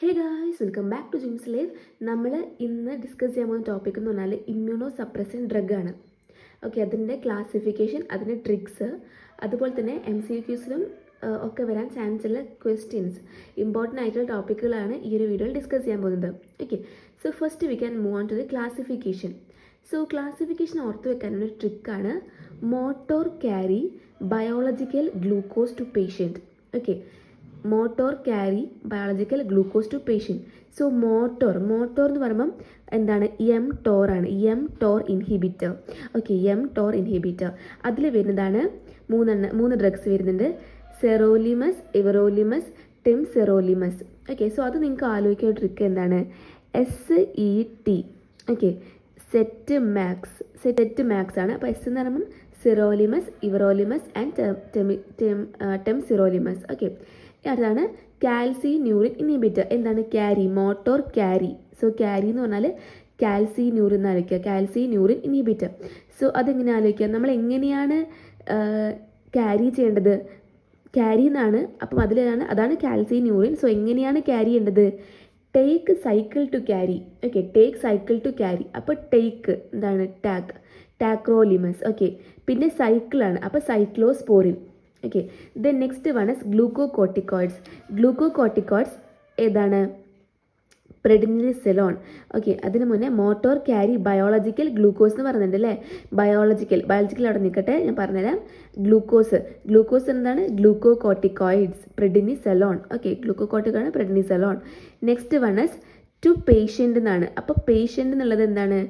Hey guys, welcome back to Jim's life. നമ്മൾ ഇന്ന് discuss ചെയ്യാൻ പോകുന്ന ടോപ്പിക് എന്ന് പറഞ്ഞാൽ ഇമ്മ്യൂണോ സപ്രസൻ ഡ്രഗാണ്. ഓക്കെ, അതിൻ്റെ ക്ലാസിഫിക്കേഷൻ, അതിൻ്റെ ട്രിക്സ്, അതുപോലെ തന്നെ MCQസിലും ഒക്കെ വരാൻ ചാൻസ് ഉള്ള ക്വസ്റ്റ്യൻസ്, ഇമ്പോർട്ടൻ്റ് ആയിട്ടുള്ള ടോപ്പിക്കുകളാണ് ഈ ഒരു വീഡിയോയിൽ ഡിസ്കസ് ചെയ്യാൻ പോകുന്നത്. Okay, so first we can move on to the classification. So classification ഓർത്ത് വെക്കാനൊരു ട്രിക്കാണ് motor carry biological glucose to patient. Okay, motor carry biological glucose to patient. So motor എന്ന് പറയുമ്പം എന്താണ്? mTOR ആണ്. mTOR inhibitor. Okay, mTOR inhibitor. അതിൽ വരുന്നതാണ് മൂന്ന് ഡ്രഗ്സ് വരുന്നുണ്ട്: സെറോലിമസ്, ഇവറോലിമസ്, ടെംസെറോലിമസ്. ഓക്കെ, സോ അത് നിങ്ങൾക്ക് ആലോചിക്കുന്ന ട്രിക്ക് എന്താണ്? SET. ഓക്കെ, സെറ്റ് മാക്സ് ആണ്. അപ്പോൾ എസ് എന്ന് പറയുമ്പം സെറോലിമസ്, ഇവറോലിമസ് ആൻഡ് ടെംസെറോലിമസ്. ഓക്കെ, അതാണ് കാൽസിന്യൂറിൻ ഇൻഹിബിറ്റർ. എന്താണ്? Carry, motor carry. So carry എന്ന് പറഞ്ഞാൽ കാൽസിന്യൂറിൻ എന്ന് ആലോചിക്കുക, കാൽസിന്യൂറിൻ ഇൻഹിബിറ്റർ. സോ അതെങ്ങനെ ആലോചിക്കുക? നമ്മൾ എങ്ങനെയാണ് ക്യാരി ചെയ്യേണ്ടത്? ക്യാരി എന്നാണ്. അപ്പം അതാണ് കാൽസിന്യൂറിൻ. സോ എങ്ങനെയാണ് ക്യാരി ചെയ്യേണ്ടത്? Take cycle to carry. Okay, take cycle to carry. അപ്പോൾ ടേക്ക് എന്താണ്? ടാക്രോലിമസ്. ഓക്കെ, പിന്നെ സൈക്കിളാണ്. അപ്പോൾ cyclosporin. Okay, then next one is glucocorticoids. Glucocorticoids ഏതാണ്? പ്രെഡ്നിസലോൺ. ഓക്കെ, അതിന് മുന്നേ മോട്ടോർ ക്യാരി ബയോളജിക്കൽ ഗ്ലൂക്കോസ് എന്ന് പറയുന്നുണ്ട് അല്ലേ? ബയോളജിക്കൽ അവിടെ നിൽക്കട്ടെ, ഞാൻ പറഞ്ഞുതരാം. ഗ്ലൂക്കോസ് എന്താണ്? Glucocorticoids, prednisolone. Okay, glucocorticoid prednisolone. Next one is to patient എന്നാണ്. അപ്പോൾ പേഷ്യൻ്റ് എന്നുള്ളത് എന്താണ്?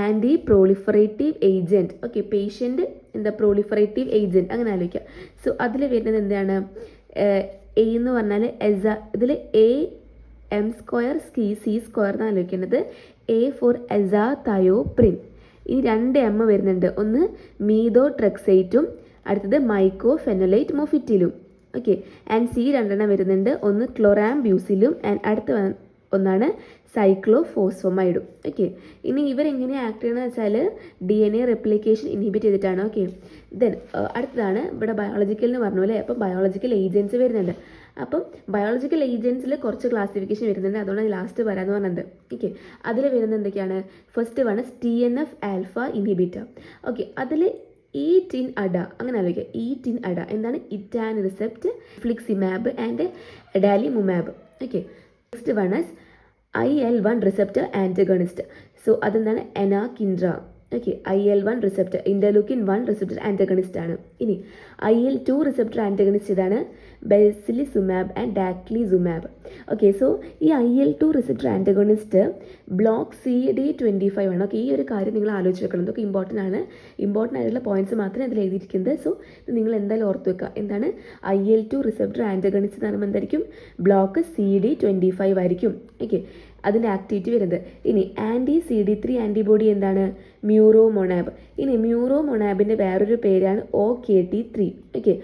Anti proliferative agent. Okay, patient എന്താ? പ്രോളിഫറേറ്റീവ് ഏജൻറ്റ്, അങ്ങനെ ആലോചിക്കുക. സോ അതിൽ വരുന്നത് എന്താണ്? എ എന്ന് പറഞ്ഞാൽ ഇതിൽ AM² C² എന്ന് ആലോചിക്കേണ്ടത്. A for azathioprine. ഈ 2 M വരുന്നുണ്ട്. ഒന്ന് മീതോട്രെക്സൈറ്റും അടുത്തത് മൈക്കോഫെനോലൈറ്റ് മൊഫിറ്റിലും. ഓക്കെ, ആൻഡ് C 2 വരുന്നുണ്ട്. ഒന്ന് ക്ലോറാംബ്യൂസിലും ആൻഡ് അടുത്ത ഒന്നാണ് സൈക്ലോഫോസ്ഫമൈഡും. ഓക്കെ, ഇനി ഇവരെങ്ങനെയാണ് ആക്ട് ചെയ്യണമെന്ന് വെച്ചാൽ DNA റെപ്ലിക്കേഷൻ ഇൻഹിബിറ്റ് ചെയ്തിട്ടാണ്. ഓക്കെ, ദെൻ അടുത്തതാണ് ഇവിടെ ബയോളജിക്കൽ എന്ന് പറഞ്ഞു അല്ലേ? അപ്പം ബയോളജിക്കൽ ഏജൻറ്റ്സ് വരുന്നുണ്ട്. അപ്പം ബയോളജിക്കൽ ഏജൻറ്റ്സിൽ കുറച്ച് ക്ലാസിഫിക്കേഷൻ വരുന്നുണ്ട്, അതുകൊണ്ട് ലാസ്റ്റ് വരാമെന്ന് പറഞ്ഞത്. ഓക്കെ, അതിൽ വരുന്നത് എന്തൊക്കെയാണ്? First one TNF alpha inhibitor. Okay, അതിൽ ഈറ്റിൻ അഡ, അങ്ങനെ ആലോചിക്കുക. ഈറ്റിൻ അഡ എന്താണ്? Etanercept, infliximab and adalimumab. Okay, next one is IL-1 receptor antagonist. So അതെന്താണ്? Anakinra. Okay, IL-1 receptor, interleukin 1 receptor antagonist ആണ്. ഇനി IL-2 റിസപ്റ്റർ ആൻറ്റഗണിസ്റ്റ് ഇതാണ് basiliximab and daclizumab. Okay, so ഈ IL-2 receptor antagonist block CD25 ആണ്. Okay, ഈ ഒരു കാര്യം നിങ്ങൾ ആലോചിച്ച് വെക്കണം. ഇതൊക്കെ ഇമ്പോർട്ടൻ്റ് ആയിട്ടുള്ള പോയിന്റ്സ് മാത്രമേ അതിൽ എഴുതിയിരിക്കുന്നത്. സോ ഇത് നിങ്ങൾ എന്തായാലും ഓർത്ത് വെക്കുക. എന്താണ്? IL-2 റിസപ്റ്റർ ആൻറ്റഗണിസ്റ്റ് എന്ന് പറയുമ്പോൾ എന്തായിരിക്കും? ബ്ലോക്ക് CD25 ആയിരിക്കും. ഓക്കെ, അതിൻ്റെ ആക്ടിവിറ്റി വരുന്നത്. ഇനി CD3 ആൻറ്റിബോഡി എന്താണ്? മ്യൂറോമൊണാബ്. ഇനി മ്യൂറോമൊണാബിൻ്റെ വേറൊരു പേരാണ് OKT3. ഓക്കെ,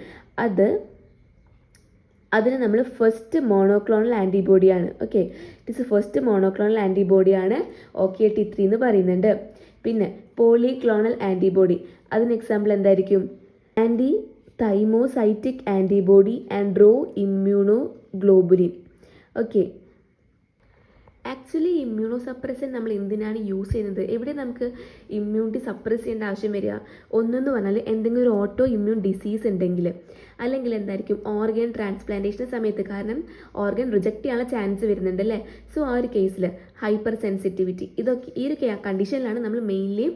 അതിന് നമ്മൾ ഫസ്റ്റ് മോണോക്ലോണൽ ആൻറ്റിബോഡിയാണ്. Okay, it is first monoclonal ആൻറ്റിബോഡിയാണ് OKT3 എന്ന് പറയുന്നുണ്ട്. പിന്നെ പോളിക്ലോണൽ ആൻറ്റിബോഡി, അതിന് എക്സാമ്പിൾ എന്തായിരിക്കും? Anti thymocytic antibody and immunoglobulin. Okay, actually immunosuppressant നമ്മൾ എന്തിനാണ് യൂസ് ചെയ്യുന്നത്? എവിടെ നമുക്ക് ഇമ്മ്യൂണിറ്റി സപ്രസ് ചെയ്യേണ്ട ആവശ്യം വരിക? ഒന്നെന്ന് പറഞ്ഞാൽ എന്തെങ്കിലും ഒരു ഓട്ടോ ഇമ്മ്യൂൺ ഡിസീസ് ഉണ്ടെങ്കിൽ, അല്ലെങ്കിൽ എന്തായിരിക്കും? ഓർഗൻ ട്രാൻസ്പ്ലാന്റേഷൻ സമയത്ത്, കാരണം ഓർഗൻ റിജക്റ്റ് ചെയ്യാനുള്ള ചാൻസ് വരുന്നുണ്ട് അല്ലേ? സോ ആ ഒരു കേസിൽ ഹൈപ്പർ സെൻസിറ്റിവിറ്റി, ഇതൊക്കെ ഈ ഒരു കണ്ടീഷനിലാണ് നമ്മൾ മെയിൻലി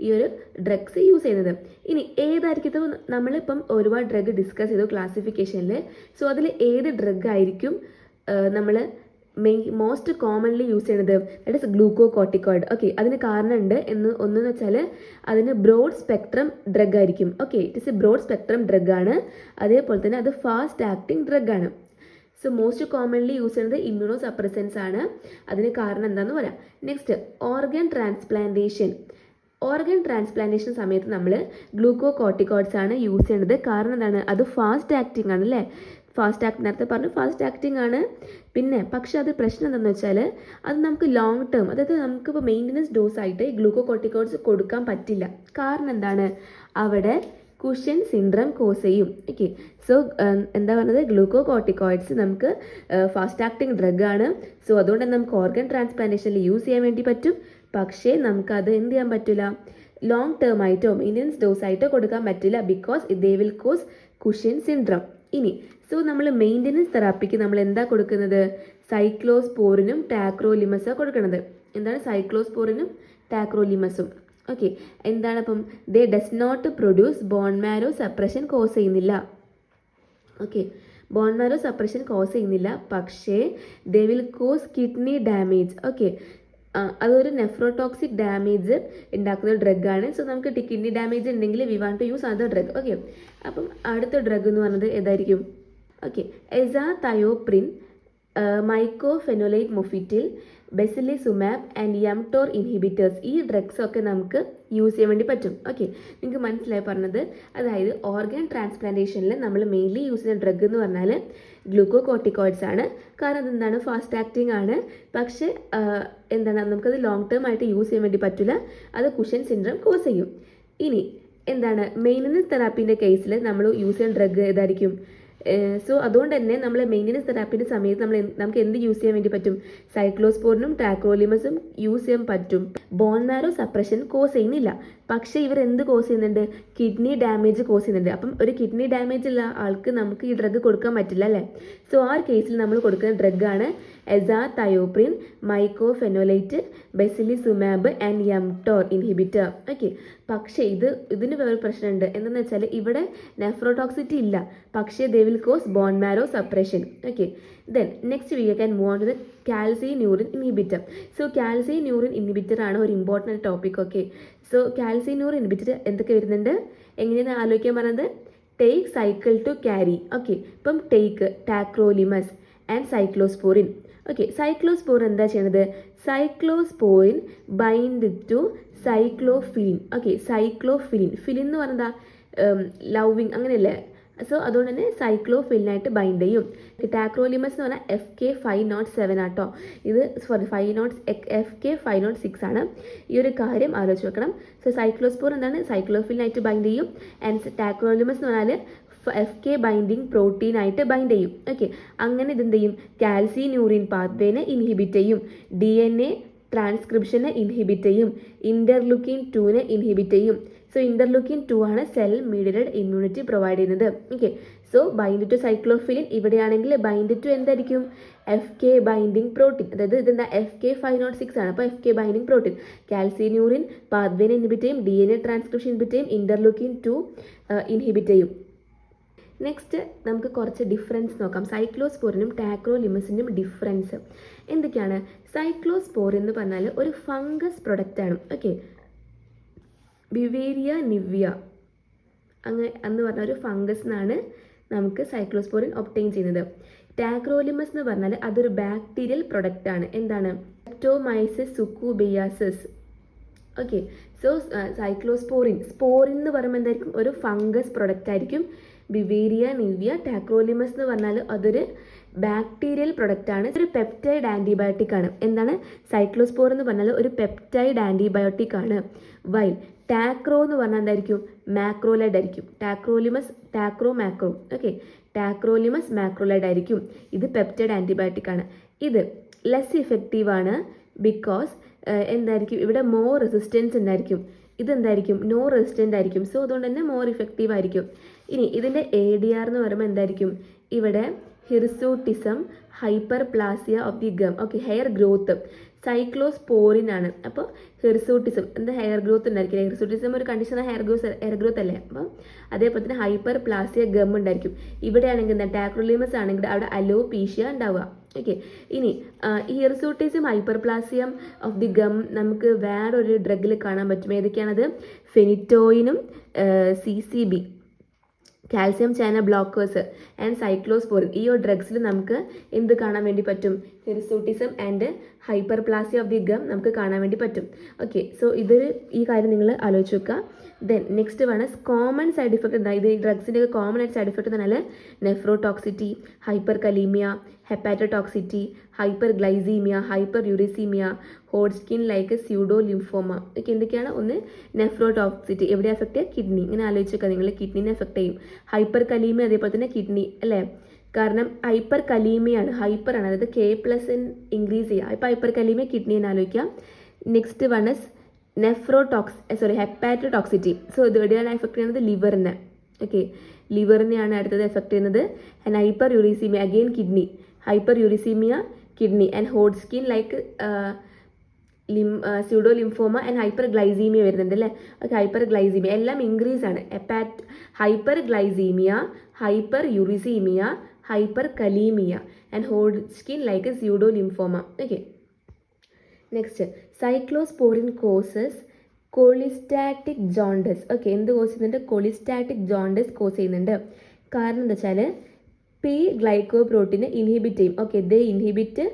ഈ ഒരു ഡ്രഗ്സ് യൂസ് ചെയ്യുന്നത്. ഇനി ഏതായിരിക്കും? നമ്മളിപ്പം ഒരുപാട് ഡ്രഗ് ഡിസ്കസ് ചെയ്തു ക്ലാസിഫിക്കേഷനിൽ. സോ അതിൽ ഏത് ഡ്രഗ് ആയിരിക്കും നമ്മൾ മോസ്റ്റ് കോമൺലി യൂസ് ചെയ്യുന്നത്? That is glucocorticoid. ഓക്കെ, അതിന് കാരണമുണ്ട്. ഒന്നെന്ന് വെച്ചാൽ അതിന് ബ്രോഡ് സ്പെക്ട്രം ഡ്രഗ് ആയിരിക്കും. Okay, it is a broad spectrum drug ആണ്. അതേപോലെ തന്നെ അത് ഫാസ്റ്റ് ആക്ടിങ് ഡ്രഗ് ആണ്. സോ മോസ്റ്റ് കോമൺലി യൂസ് ചെയ്യുന്നത് ഇമ്മ്യൂണോ സപ്രസൻസ് ആണ്. അതിന് കാരണം എന്താണെന്ന് പറയാം. നെക്സ്റ്റ് ഓർഗൻ ട്രാൻസ്പ്ലാന്റേഷൻ സമയത്ത് നമ്മൾ ഗ്ലൂക്കോകോർട്ടിക്കോയിഡ്സ് ആണ് യൂസ് ചെയ്യുന്നത്. കാരണം എന്താണ്? അത് ഫാസ്റ്റ് ആക്ടിങ് ആണ് അല്ലേ? നേരത്തെ പറഞ്ഞു ഫാസ്റ്റ് ആക്ടിങ് ആണ്. പിന്നെ പക്ഷെ അത് പ്രശ്നം എന്താണെന്ന് വെച്ചാൽ അത് നമുക്ക് ലോങ് ടേം, അതായത് നമുക്കിപ്പോൾ മെയിൻ്റനൻസ് ഡോസ് ആയിട്ട് ഗ്ലൂക്കോകോർട്ടിക്കോയിഡ്സ് കൊടുക്കാൻ പറ്റില്ല. കാരണം എന്താണ്? അവിടെ കുഷൻ സിൻഡ്രം കോസ് ചെയ്യും. ഓക്കെ, സോ എന്താ പറയുന്നത്, ഗ്ലൂക്കോകോർട്ടിക്കോയിഡ്സ് നമുക്ക് ഫാസ്റ്റ് ആക്ടിങ് ഡ്രഗ് ആണ്. സോ അതുകൊണ്ട് തന്നെ നമുക്ക് ഓർഗൻ ട്രാൻസ്പ്ലാന്റേഷനിൽ യൂസ് ചെയ്യാൻ വേണ്ടി പറ്റും. പക്ഷേ നമുക്കത് എന്ത് ചെയ്യാൻ പറ്റില്ല, ലോങ് ടേം ആയിട്ടോ മെയിൻ്റനൻസ് ഡോസ് ആയിട്ടോ കൊടുക്കാൻ പറ്റില്ല, because they will cos cushion syndrome. ഇനി സോ നമ്മൾ മെയിൻ്റനൻസ് തെറാപ്പിക്ക് നമ്മൾ എന്താ കൊടുക്കുന്നത്, സൈക്ലോസ്പോറിനും ടാക്രോലിമസാണ് കൊടുക്കുന്നത്. എന്താണ് സൈക്ലോസ്പോറിനും ടാക്രോലിമസും? ഓക്കെ, എന്താണ് അപ്പം, they does not produce bone marrow suppression cause ചെയ്യുന്നില്ല. Okay, bone marrow suppression cause ചെയ്യുന്നില്ല, പക്ഷേ they will cause kidney damage. Okay, അതൊരു നെഫ്രോടോക്സിക് ഡാമേജ് ഉണ്ടാക്കുന്ന ഡ്രഗാണ്. സോ നമുക്ക് കിഡ്നി ഡാമേജ് ഉണ്ടെങ്കിൽ we want to use other drug. Okay, അപ്പം അടുത്ത ഡ്രഗ് എന്ന് പറയുന്നത് ഏതായിരിക്കും? Okay, azathioprine, mycophenolate mofetil, basiliximab and mTOR inhibitors, ഈ ഡ്രഗ്സ് ഒക്കെ നമുക്ക് യൂസ് ചെയ്യാൻ വേണ്ടി പറ്റും. ഓക്കെ, നിങ്ങൾക്ക് മനസ്സിലായി പറഞ്ഞത്? അതായത് ഓർഗൻ ട്രാൻസ്പ്ലാന്റേഷനിൽ നമ്മൾ മെയിൻലി യൂസ് ചെയ്യുന്ന ഡ്രഗ് എന്ന് പറഞ്ഞാൽ ഗ്ലൂക്കോകോർട്ടിക്കോയിഡ്സ് ആണ്. കാരണം അതെന്താണ്, ഫാസ്റ്റ് ആക്ടിങ് ആണ്. പക്ഷേ എന്താണ്, നമുക്കത് ലോങ് ടേം ആയിട്ട് യൂസ് ചെയ്യാൻ വേണ്ടി പറ്റില്ല, അത് കുഷൻ സിൻഡ്രം കോസ് ചെയ്യും. ഇനി എന്താണ്, മെയിൻ്റനൻസ് തെറാപ്പീൻ്റെ കേസിൽ നമ്മൾ യൂസ് ചെയ്യുന്ന ഡ്രഗ് ഏതായിരിക്കും? സോ അതുകൊണ്ട് തന്നെ നമ്മൾ മെയിൻ്റനൻസ് തെറാപ്പിൻ്റെ സമയത്ത് നമുക്ക് എന്ത് യൂസ് ചെയ്യാൻ വേണ്ടി പറ്റും? സൈക്ലോസ്പോറിനും ടാക്രോലിമസും യൂസ് ചെയ്യാൻ പറ്റും. ബോൺ മാരോ സപ്രഷൻ കോസ് ചെയ്യുന്നില്ല, പക്ഷേ ഇവർ എന്ത് കോസ് ചെയ്യുന്നുണ്ട്? കിഡ്നി ഡാമേജ് കോസ് ചെയ്യുന്നുണ്ട്. അപ്പം ഒരു കിഡ്നി ഡാമേജ് ഉള്ള ആൾക്ക് നമുക്ക് ഈ ഡ്രഗ് കൊടുക്കാൻ പറ്റില്ല അല്ലേ? സോ ആ കേസിൽ നമ്മൾ കൊടുക്കുന്ന ഡ്രഗാണ് എസാതയോപ്രിൻ, മൈക്കോഫെനോലൈറ്റ്, ബെസിലിസുമാബ് ആൻഡ് യംടോർ ഇൻഹിബിറ്റർ. ഓക്കെ, പക്ഷേ ഇതിന് വേറെ പ്രശ്നമുണ്ട്. എന്താണെന്ന് വെച്ചാൽ ഇവിടെ നെഫ്രോടോക്സിറ്റി ഇല്ല, പക്ഷേ they will cause bone marrow suppression. Okay, then next we can move on to the calcineurin inhibitor. So calcineurin inhibitor ആണ് ഒരു important topic. Okay, so calcineurin inhibitor എന്തൊക്കെ വരുന്നുണ്ട്, എങ്ങനെയാണ് ആലോചിക്കാൻ പറഞ്ഞത്? Take cycle to carry. Okay, ഇപ്പം take tacrolimus and cyclosporin. Okay, cyclosporin എന്താ ചെയ്യണത്? Cyclosporin bind to cyclophilin. Okay, cyclophilin, philin എന്ന് പറഞ്ഞാൽ ലവിങ് അങ്ങനെയല്ലേ? സോ അതുകൊണ്ട് തന്നെ സൈക്ലോഫിലിനായിട്ട് ബൈൻഡ് ചെയ്യും. ടാക്രോലിമസ് എന്ന് പറഞ്ഞാൽ FK507 ആട്ടോ. ഇത് FK506 ആണ്. ഈ ഒരു കാര്യം ആലോചിച്ച് വെക്കണം. സോ സൈക്ലോസ്പോർ എന്താണ്, സൈക്ലോഫിലിനായിട്ട് ബൈൻഡ് ചെയ്യും. ആൻഡ് ടാക്രോലിമസ് എന്ന് പറഞ്ഞാൽ FK ബൈൻഡിങ് പ്രോട്ടീൻ ആയിട്ട് ബൈൻഡ് ചെയ്യും. ഓക്കെ, അങ്ങനെ ഇതെന്ത് ചെയ്യും? കാൽസിന്യൂറിൻ പാത്വേനെ ഇൻഹിബിറ്റ് ചെയ്യും, DNA ട്രാൻസ്ക്രിപ്ഷനെ ഇൻഹിബിറ്റ് ചെയ്യും, ഇന്റർലുക്കിൻ 2നെ ഇൻഹിബിറ്റ് ചെയ്യും. സോ ഇന്റർലുക്കിൻ 2 ആണ് സെൽ മീഡിയേറ്റഡ് ഇമ്മ്യൂണിറ്റി പ്രൊവൈഡ് ചെയ്യുന്നത്. ഓക്കെ, സോ ബൈൻഡ് ടു സൈക്ലോഫിലിൻ ഇവിടെയാണെങ്കിൽ ബൈൻഡ് ടു എന്തായിരിക്കും? FK binding protein. അതായത് ഇതെന്താ, FK506 ആണ്. അപ്പോൾ FK ബൈൻഡിങ് പ്രോട്ടീൻ കാൽസിന്യൂറിൻ പാത്വേനെ ഇൻഹിബിറ്റ് ചെയ്യും, DNA ട്രാൻസ്ക്രിപ്ഷൻ ഇൻഹിബിറ്റ് ചെയ്യും, ഇന്റർലുക്കിൻ 2 ഇൻഹിബിറ്റ് ചെയ്യും. നെക്സ്റ്റ് നമുക്ക് കുറച്ച് ഡിഫറൻസ് നോക്കാം. സൈക്ലോസ്പോറിനും ടാക്രോലിമസിനും ഡിഫറൻസ് എന്തൊക്കെയാണ്? സൈക്ലോസ്പോർ എന്ന് പറഞ്ഞാൽ ഒരു ഫംഗസ് പ്രൊഡക്റ്റാണ്. ഓക്കെ, ബിവേരിയ നിവ്യ എന്ന് പറഞ്ഞ ഒരു ഫംഗസ് എന്നാണ് നമുക്ക് സൈക്ലോസ്പോറിൻ ഒബ്റ്റെയിൻ ചെയ്യുന്നത്. ടാക്രോലിമസ് എന്ന് പറഞ്ഞാൽ അതൊരു ബാക്ടീരിയൽ പ്രൊഡക്റ്റ് ആണ്. എന്താണ്? ലെപ്റ്റോമൈസിസ് സുക്കൂബിയാസിസ്. ഓക്കെ, സോ സൈക്ലോസ്പോറിൻ എന്ന് പറയുമ്പോൾ എന്തായിരിക്കും? ഒരു ഫംഗസ് പ്രൊഡക്റ്റ് ആയിരിക്കും. ബിവേരിയ നിവ്യ, ടാക്രോലിമസ് എന്ന് പറഞ്ഞാൽ അതൊരു ബാക്ടീരിയൽ പ്രൊഡക്റ്റ് ആണ്. ഒരു പെപ്റ്റൈഡ് ആൻറ്റിബയോട്ടിക് ആണ്. എന്താണ്? സൈക്ലോസ്പോർ എന്ന് പറഞ്ഞാൽ ഒരു പെപ്റ്റൈഡ് ആൻറ്റിബയോട്ടിക് ആണ്. വൈൽ ടാക്രോ എന്ന് പറഞ്ഞാൽ എന്തായിരിക്കും? മാക്രോലൈഡ് ആയിരിക്കും. Tacrolimus macro. Okay, tacrolimus macrolide ആയിരിക്കും. ഇത് പെപ്റ്റൈഡ് ആൻറ്റിബയോട്ടിക് ആണ്. ഇത് ലെസ് ഇഫക്റ്റീവ് ആണ്, ബിക്കോസ് എന്തായിരിക്കും? ഇവിടെ മോർ റെസിസ്റ്റൻസ് ഉണ്ടായിരിക്കും. ഇതെന്തായിരിക്കും? നോ റെസിസ്റ്റൻ്റ് ആയിരിക്കും. സോ അതുകൊണ്ട് തന്നെ മോർ ഇഫക്റ്റീവ് ആയിരിക്കും. ഇനി ഇതിൻ്റെ ADR എന്ന് പറയുമ്പോൾ എന്തായിരിക്കും? ഇവിടെ hirsutism, hyperplasia of the gum. Okay, hair growth. Cyclosporin ആണ്. അപ്പോൾ ഹിർസൂട്ടിസം എന്താ, ഹെയർ ഗ്രോത്ത് ഉണ്ടായിരിക്കില്ല. ഹിർസൂട്ടിസം ഒരു കണ്ടീഷൻ ഹെയർ ഗ്രോത്ത് അല്ലേ? അപ്പം അതേപോലെ തന്നെ ഹൈപ്പർ പ്ലാസിയ ഗം ഉണ്ടായിരിക്കും. ഇവിടെയാണെങ്കിൽ എന്താ, ടാക്രോലിമസ് ആണെങ്കിൽ അവിടെ അലോപീഷ്യ ഉണ്ടാവുക. ഓക്കെ, ഇനി ഈ hirsutism hyperplasia of the gum നമുക്ക് വേറൊരു ഡ്രഗിൽ കാണാൻ പറ്റും. ഏതൊക്കെയാണത്? ഫെനിറ്റോയിനും CCB, calcium channel blockers and cyclosporin. ഈ ഒരു ഡ്രഗ്സിൽ നമുക്ക് എന്ത് കാണാൻ വേണ്ടി പറ്റും? Hirsutism and hyperplasia of the gum നമുക്ക് കാണാൻ വേണ്ടി പറ്റും. ഓക്കെ, സോ ഈ കാര്യം നിങ്ങൾ ആലോചിച്ച് വെക്കുക. Then next one common side effect എന്താ, ഇത് ഈ ഡ്രഗ്സിൻ്റെ കോമൺ ആയിട്ട് സൈഡ് ഇഫക്റ്റ് എന്ന് പറഞ്ഞാൽ nephrotoxicity, hyperkalemia, hepatotoxicity, hyperglycemia, hyperuricemia, Hodgkin like pseudo lymphoma. Okay, എന്തൊക്കെയാണ്? ഒന്ന് നെഫ്രോടോക്സിറ്റി, എവിടെ എഫക്റ്റ്? കിഡ്നി. ഇങ്ങനെ ആലോചിച്ചേക്കുക, നിങ്ങൾ കിഡ്നീനെ എഫക്റ്റ് ചെയ്യും. ഹൈപ്പർ കലീമിയ അതേപോലെ തന്നെ കിഡ്നി അല്ലേ, കാരണം ഹൈപ്പർ കലീമിയാണ്, ഹൈപ്പർ ആണ്, അതായത് K+ ഇൻക്രീസ് ചെയ്യുക. ഇപ്പോൾ ഹൈപ്പർ കലീമിയ കിഡ്നി എന്ന് ആലോചിക്കാം. Next one is hepatotoxicity. So ഇത് എവിടെയാണ് എഫക്ട് ചെയ്യുന്നത്? ലിവറിനെ. ഓക്കെ, ലിവറിനെയാണ് അടുത്തത് എഫക്ട് ചെയ്യുന്നത്. And hyperuricemia again kidney, hyperuricemia kidney. And Hodgkin like pseudo lymphoma and hyperglycemia വരുന്നുണ്ട് അല്ലേ. ഓക്കെ, ഹൈപ്പർ ഗ്ലൈസീമിയ എല്ലാം ഇൻക്രീസ് ആണ്. Hyperglycemia, hyperuricemia, hyperkalemia and Hodgkin like pseudo lymphoma. Okay, next cyclosporin causes cholestatic jaundice. Okay, എന്ത് cause ചെയ്യുന്നുണ്ട്? Cholestatic jaundice cause ചെയ്യുന്നുണ്ട്. കാരണം എന്താ വെച്ചാൽ പി ഗ്ലൈക്കോപ്രോട്ടീനെ ഇൻഹിബിറ്റ് ചെയ്യും. Okay, they inhibit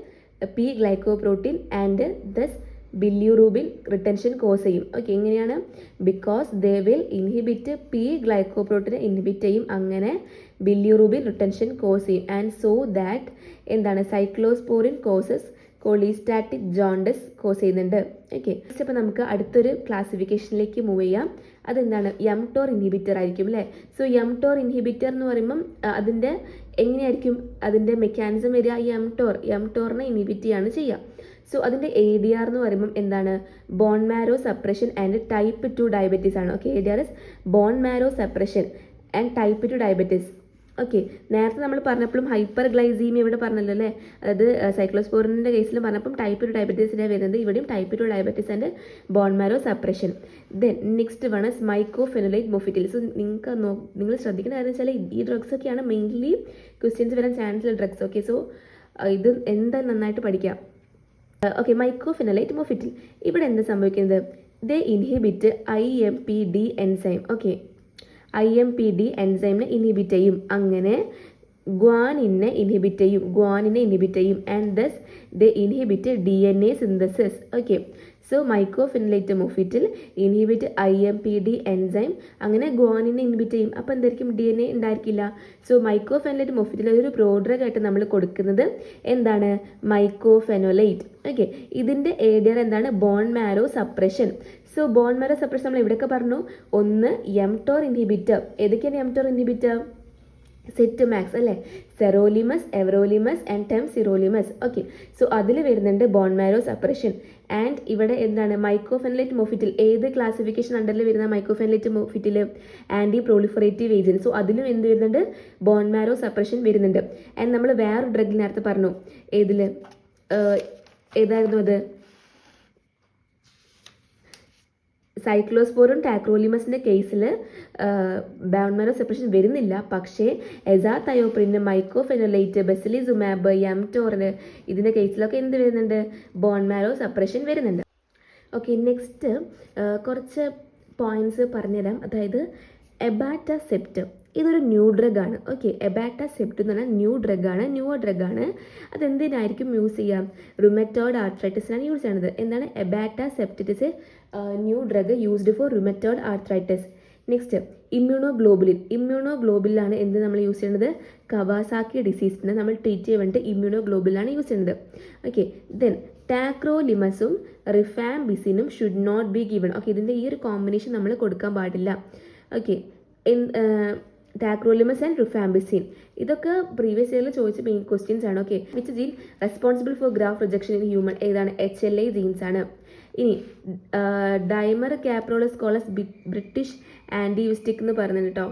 P glycoprotein and thus bilirubin retention cause ചെയ്യും. Okay, എങ്ങനെയാണ്? Because they will inhibit P ഗ്ലൈക്കോപ്രോട്ടീനെ ഇൻഹിബിറ്റ് ചെയ്യും, അങ്ങനെ ബില്യൂറൂബിൻ റിട്ടൻഷൻ കോസ് ചെയ്യും. ആൻഡ് സോ ദാറ്റ് എന്താണ് cyclosporin causes cholestatic jaundice cause ചെയ്യുന്നുണ്ട്. ഓക്കെ, നെക്സ്റ്റ് അപ്പോൾ നമുക്ക് അടുത്തൊരു ക്ലാസിഫിക്കേഷനിലേക്ക് മൂവ് ചെയ്യാം. അതെന്താണ്? mTOR ഇൻഹിബിറ്റർ ആയിരിക്കും അല്ലേ. സോ mTOR ഇൻഹിബിറ്റർ എന്ന് പറയുമ്പം അതിൻ്റെ എങ്ങനെയായിരിക്കും അതിൻ്റെ മെക്കാനിസം വരിക? mTORനെ ഇൻഹിബിറ്റ് ചെയ്യാണ് ചെയ്യുക. സോ അതിൻ്റെ ADR എന്ന് പറയുമ്പം എന്താണ്? Bone marrow suppression and type 2 diabetes ആണ്. Okay, ADR is bone marrow suppression and type 2 diabetes. Okay, നേരത്തെ നമ്മൾ പറഞ്ഞപ്പോഴും ഹൈപ്പർ ഗ്ലൈസീമിയ ഇവിടെ പറഞ്ഞല്ലോ അല്ലേ, അതായത് സൈക്ലോസ്പോറിൻ്റെ കേസിൽ പറഞ്ഞപ്പം ടൈപ്പ് 2 ഡയബറ്റീസിൻ്റെ വരുന്നത്, ഇവിടെയും type 2 diabetes and bone marrow suppression. Then next one is mycophenolate mofetil. So നിങ്ങൾ ശ്രദ്ധിക്കുന്ന കാര്യം വെച്ചാൽ ഈ ഡ്രഗ്സ് ഒക്കെയാണ് മെയിൻലി ക്വസ്റ്റ്യൻസ് വരാൻ ചാൻസ് ഉള്ള ഡ്രഗ്സ്. ഓക്കെ, സോ ഇത് എന്താ നന്നായിട്ട് പഠിക്കാം. ഓക്കെ, മൈക്കോഫെനോലൈറ്റ് മൊഫിറ്റിൽ ഇവിടെ എന്താ സംഭവിക്കുന്നത്? They inhibit IMPD enzyme. Okay, IMPD എൻസൈമിനെ ഇൻഹിബിറ്റ് ചെയ്യും, അങ്ങനെ ഗ്വാനിനെ ഇൻഹിബിറ്റ് ചെയ്യും and thus they inhibit DNA synthesis. Okay, so mycophenolate mofetil inhibit IMPD enzyme, അങ്ങനെ ഗ്വാനിനെ ഇൻഹിബിറ്റ് ചെയ്യും. അപ്പോൾ എന്തായിരിക്കും? DNA ഉണ്ടായിരിക്കില്ല. സോ മൈക്കോഫെനോലൈറ്റ് മൊഫിറ്റിൽ ഒരു പ്രോഡ്രഗ് ആയിട്ട് നമ്മൾ കൊടുക്കുന്നത് എന്താണ്? മൈക്കോഫെനോലൈറ്റ്. ഓക്കെ, ഇതിൻ്റെ ADR എന്താണ്? Bone marrow suppression. So bone marrow suppression നമ്മൾ എവിടെയൊക്കെ പറഞ്ഞു? ഒന്ന് mTOR ഇൻഹിബിറ്റർ. ഏതൊക്കെയാണ് mTOR ഇൻഹിബിറ്റർ? സെറ്റുമാക്സ് അല്ലേ, sirolimus, everolimus and temsirolimus. Okay, so അതിൽ വരുന്നുണ്ട് ബോൺ മാരോ സപ്രഷൻ. ആൻഡ് ഇവിടെ എന്താണ്? മൈക്കോഫെനോലൈറ്റ് മൊഫിറ്റിൽ ഏത് ക്ലാസിഫിക്കേഷൻ അണ്ടറിൽ വരുന്ന mycophenolate mofetil? Anti proliferative agent. So അതിലും എന്ത് വരുന്നുണ്ട്? ബോൺ മാരോ സപ്രഷൻ വരുന്നുണ്ട്. ആൻഡ് നമ്മൾ വേറൊരു ഡ്രഗ് നേരത്തെ പറഞ്ഞു, ഏതായിരുന്നു അത്? സൈക്ലോസ്പോറും ടാക്രോലിമസിൻ്റെ കേസിൽ ബോൺ മാരോ സപ്രഷൻ വരുന്നില്ല, പക്ഷേ എസാതയോപ്രിന്, മൈക്കോഫെനോലൈറ്റ്, ബെസിലിസുമാബ്, mTOR ഇതിൻ്റെ കേസിലൊക്കെ എന്ത് വരുന്നുണ്ട്? ബോൺ മാരോ സപ്രഷൻ വരുന്നുണ്ട്. ഓക്കെ, നെക്സ്റ്റ് കുറച്ച് പോയിന്റ്സ് പറഞ്ഞുതരാം. അതായത് എബാറ്റസെപ്റ്റ് ഇതൊരു ന്യൂ ഡ്രഗ് ആണ്. ഓക്കെ, എബാറ്റസെപ്റ്റ് എന്ന് പറഞ്ഞാൽ ന്യൂവർ ഡ്രഗ് ആണ്. അതെന്തിനായിരിക്കും യൂസ് ചെയ്യാം? റുമറ്റോയ്ഡ് ആർത്രൈറ്റിസിനാണ് യൂസ് ചെയ്യുന്നത്. എന്താണ്? Abatacept is a new drug used for rheumatoid arthritis. Next ഇമ്മ്യൂണോഗ്ലോബുലിനാണ് എന്ത് നമ്മൾ യൂസ് ചെയ്യുന്നത്? കവാസാക്കി ഡിസീസിനെ നമ്മൾ ട്രീറ്റ് ചെയ്യാൻ വേണ്ടിയിട്ട് ഇമ്മ്യൂണോഗ്ലോബുലിനാണ് യൂസ് ചെയ്യുന്നത്. ഓക്കെ, ദെൻ ടാക്രോലിമസും റിഫാംബിസിനും should not be given. Okay, ഇതിൻ്റെ ഈ ഒരു കോമ്പിനേഷൻ നമ്മൾ കൊടുക്കാൻ പാടില്ല. ഓക്കെ, ടാക്രോലിമസ് ആൻഡ് റിഫാംബിസിൻ ഇതൊക്കെ പ്രീവിയസ് ഇയറിൽ ചോദിച്ച മെയിൻ ക്വസ്റ്റ്യൻസ് ആണ്. Okay, which gene responsible for graft rejection in human? ഏതാണ്? HLA ജീൻസ് ആണ്. ഇനി ഡൈമർ കാപ്രോളസ് കോളസ് ബ്രിട്ടീഷ് ആൻറ്റിയൂസ്റ്റിക് എന്ന് പറയുന്നത് കേട്ടോ.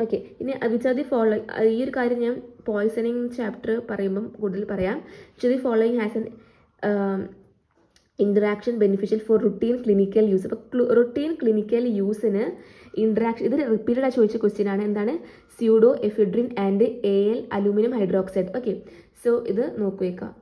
ഓക്കെ, ഇനി വിച്ച് ആർ ദി ഫോളോയിങ്, ഈ ഒരു കാര്യം ഞാൻ പോയ്സണിങ് ചാപ്റ്റർ പറയുമ്പം കൂടുതൽ പറയാം. Which the following has an interaction beneficial for routine clinical use. അപ്പോൾ റുട്ടീൻ ക്ലിനിക്കൽ യൂസിന് ഇൻട്രാക്ഷൻ, ഇത് റിപ്പീറ്റഡ് ആയി ചോദിച്ച ക്വസ്റ്റ്യൻ ആണ്. എന്താണ്? Pseudoephedrine and AL aluminium hydroxide. Okay, so ഇത് നോക്കിയേക്കാം.